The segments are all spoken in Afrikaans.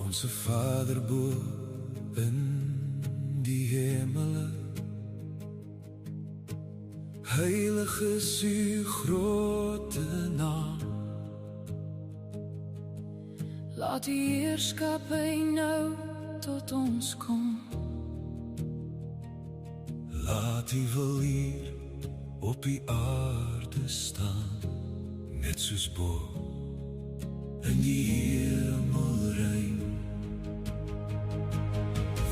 Onse Vader bo in die hemele, heilig is u grote naam. Laat die heerskappy nou tot ons kom. Laat u wil hier op die aarde staan, net soos bo in die hemel rein.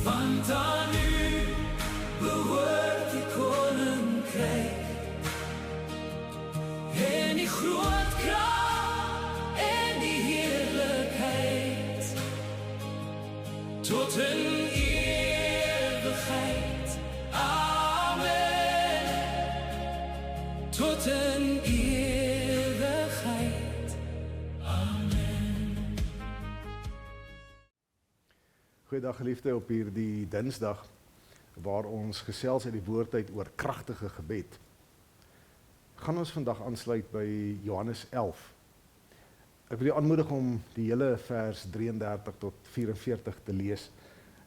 Want aan u behoort die koninkryk en die groot krag en die heerlikheid tot in ewigheid. Amen. Tot in ewigheid. Amen. Goeiedag geliefde, op hierdie Dinsdag waar ons gesels uit die woord uit oor kragtige gebed. Gaan ons vandag aansluit by Johannes 11. Ek wil jou aanmoedig om die hele vers 33 tot 44 te lees.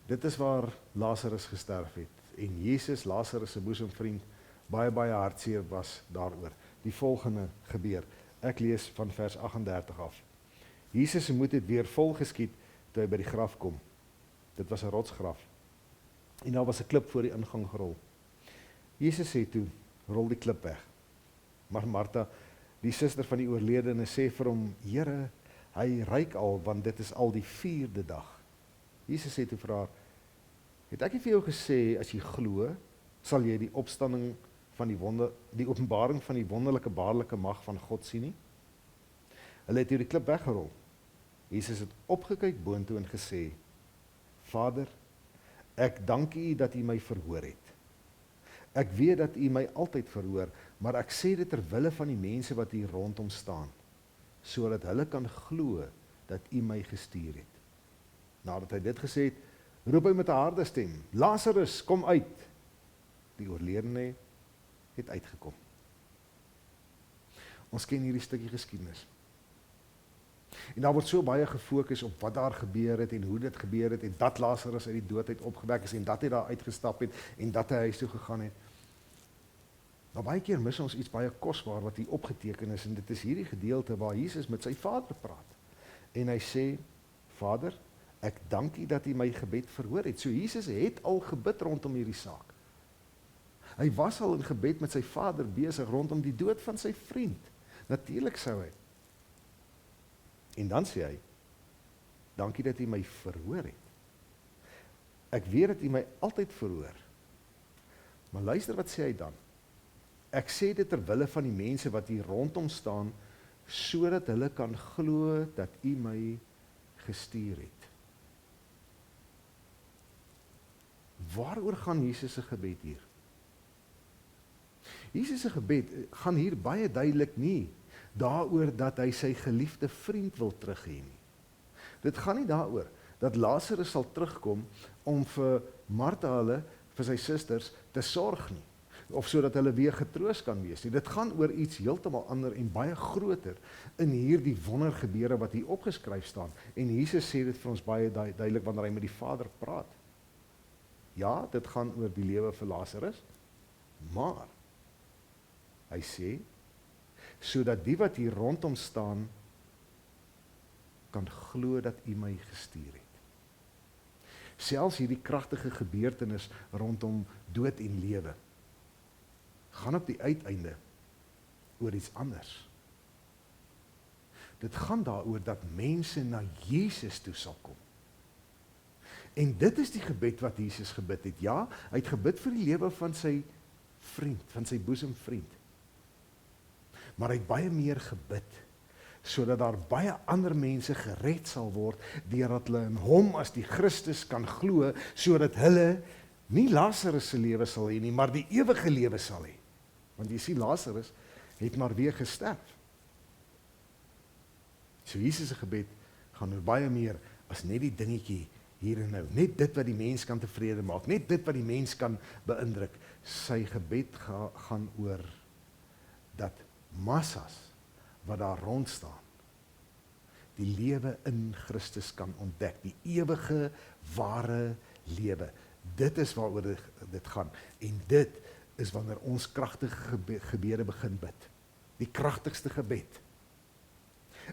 Dit is waar Lazarus gesterf het en Jesus, Lazarus se boesemvriend, baie hartseer was daaroor. Die volgende gebeur. Ek lees van vers 38 af. Jesus se moed het weer vol geskiet toe hy by die graf kom. Dit was 'n rotsgraf. En daar was 'n klip voor die ingang gerol. Jesus sê toe, rol die klip weg. Maar Martha, die suster van die oorledene, sê vir hom, Here, hy ruik al, want dit is al die 4de dag. Jesus sê toe vir haar, het ek nie vir jou gesê, as jy glo, sal jy die opstanding van die openbaring van die wonderlike baarlike mag van God sien nie? Hulle het die klip weggerol. Jesus het opgekyk boontoe en gesê, Vader, ek dank u dat u my verhoor het. Ek weet dat u my altyd verhoor, maar ek sê dit ter wille van die mense wat hier rondom staan, sodat hulle kan glo dat u my gestuur het. Nadat hy dit gesê het, roep hy met 'n harde stem, Lazarus, kom uit. Die oorledene het uitgekom. Ons ken hierdie stukkie geskiedenis. En daar word so baie gefokus op wat daar gebeur het en hoe dit gebeur het en dat Lazarus uit die dood uit opgewek is en dat hy daar uitgestap het en dat hy huis toe gegaan het. Maar baie keer mis ons iets baie kosbaar wat hier opgeteken is en dit is hierdie gedeelte waar Jesus met sy Vader praat. En hy sê, Vader, ek dank u dat u my gebed verhoor het. So Jesus het al gebid rondom hierdie saak. Hy was al in gebed met sy Vader besig rondom die dood van sy vriend. Natuurlik sou hy. En dan sê hy, dankie dat u my verhoor het. Ek weet dat u my altyd verhoor. Maar luister wat sê hy dan. Ek sê dit ter wille van die mense wat hier rondom staan, sodat hulle kan glo dat u my gestuur het. Waaroor gaan Jesus se gebed hier? Jesus se gebed gaan hier baie duidelik nie daaroor dat hy sy geliefde vriend wil terughê nie. Dit gaan nie daaroor dat Lazarus sal terugkom om vir Martha hulle, vir sy susters, te sorg nie, of sodat hulle weer getroos kan wees nie. Dit gaan oor iets heeltemal ander en baie groter in hierdie wondergebeure wat hier opgeskryf staan. En Jesus sê dit vir ons baie duidelik wanneer hy met die Vader praat. Ja, dit gaan oor die lewe vir Lazarus, maar hy sê, sodat die wat hier rondom staan, kan glo dat u my gestuur het. Selfs hierdie kragtige gebeurtenis rondom dood en lewe, gaan op die uiteinde oor iets anders. Dit gaan daaroor dat mense na Jesus toe sal kom. En dit is die gebed wat Jesus gebid het. Ja, hy het gebid vir die lewe van sy vriend, van sy boesemvriend. Maar hy het baie meer gebid, sodat daar baie ander mense gered sal word, deurdat hulle in hom as die Christus kan glo, sodat hulle nie Lazarus se lewe sal hê nie, maar die ewige lewe sal hê. Want jy sien, Lazarus het maar weer gesterf. So Jesus se gebed gaan oor baie meer as net die dingetjie hier en nou. Net dit wat die mens kan tevrede maak, net dit wat die mens kan beïndruk. Sy gebed gaan oor dat massas wat daar rond staan, die lewe in Christus kan ontdek, die ewige, ware lewe. Dit is waaroor dit gaan, en dit is wanneer ons kragtige gebede begin bid. Die kragtigste gebed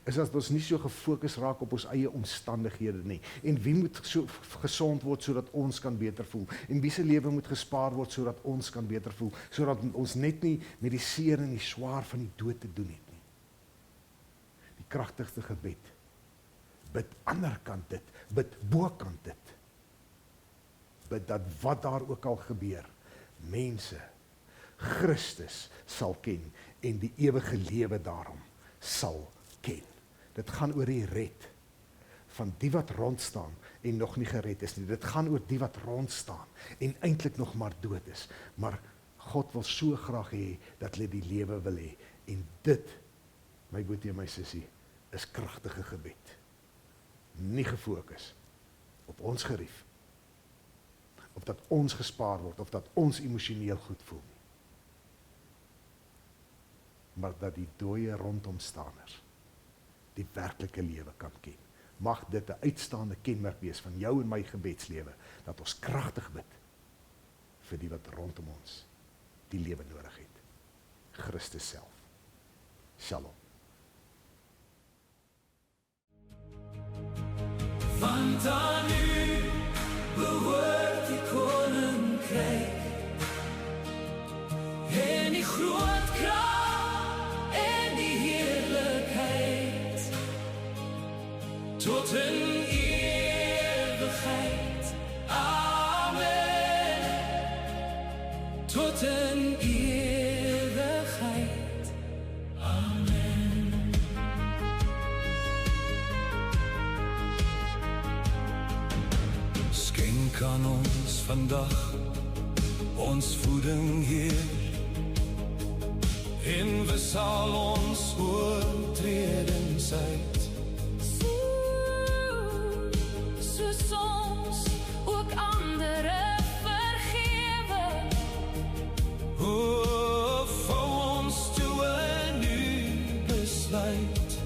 is as ons nie so gefokus raak op ons eie omstandighede nie, en wie moet so gesond word sodat ons kan beter voel, en wie se lewe moet gespaar word sodat ons kan beter voel, sodat ons net nie met die seer en die swaar van die dood te doen het nie. Die kragtigste gebed, bid anderkant dit, bid bokant dit, bid dat wat daar ook al gebeur, mense Christus sal ken en die ewige lewe daarom sal ken. Dit gaan oor die red van die wat rondstaan en nog nie gered is nie. Dit gaan oor die wat rondstaan en eintlik nog maar dood is. Maar God wil so graag hê dat hulle die lewe wil hê. En dit, my boetie en my sussie, is kragtige gebed. Nie gefokus op ons gerief, of dat ons gespaar word, of dat ons emosioneel goed voel nie. Maar dat die dooie rondomstaners die werklike lewe kan ken. Mag dit 'n uitstaande kenmerk wees van jou en my gebedslewe, dat ons kragtig bid vir die wat rondom ons die lewe nodig het. Christus self. Shalom. Want aan u behoort die koninkryk en die groot krag en die heerlikheid tot in ewigheid. Amen. Tot in ewigheid. Amen. Skenk aan ons vandag ons voeding, Heer, en besal ons oortredings uit. Soos ons ook andere vergewe. O, vou ons toe in u besluit.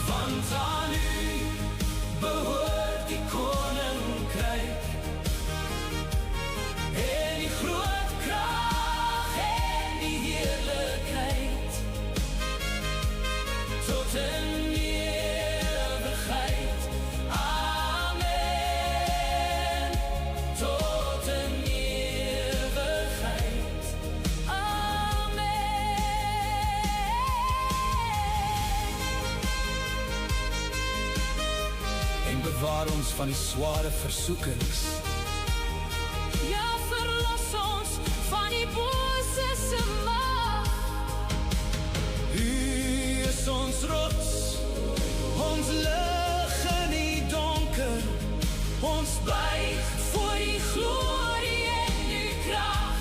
Want aan u behoort die koninkryk en die groot krag en die heerlikheid tot in ewigheid. Amen. Tot in ewigheid. Amen. En bewaar ons van die sware versoekings. Ja, verlos ons van die bose se mag. U is ons rots, ons lig in die donker, ons buig voor die glorie en die krag.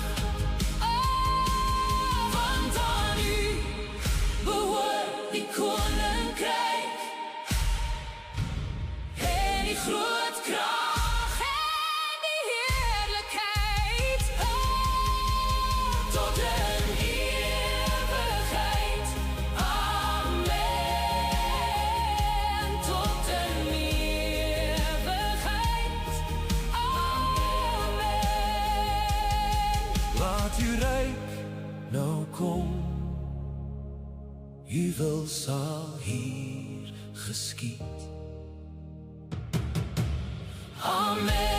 Want aan u behoort die koninkryk en die groot krag en die heerlikheid tot in ewigheid. Amen. Tot in ewigheid. Amen. Laat u ryk nou kom, u wil sal hier geskied. Amen.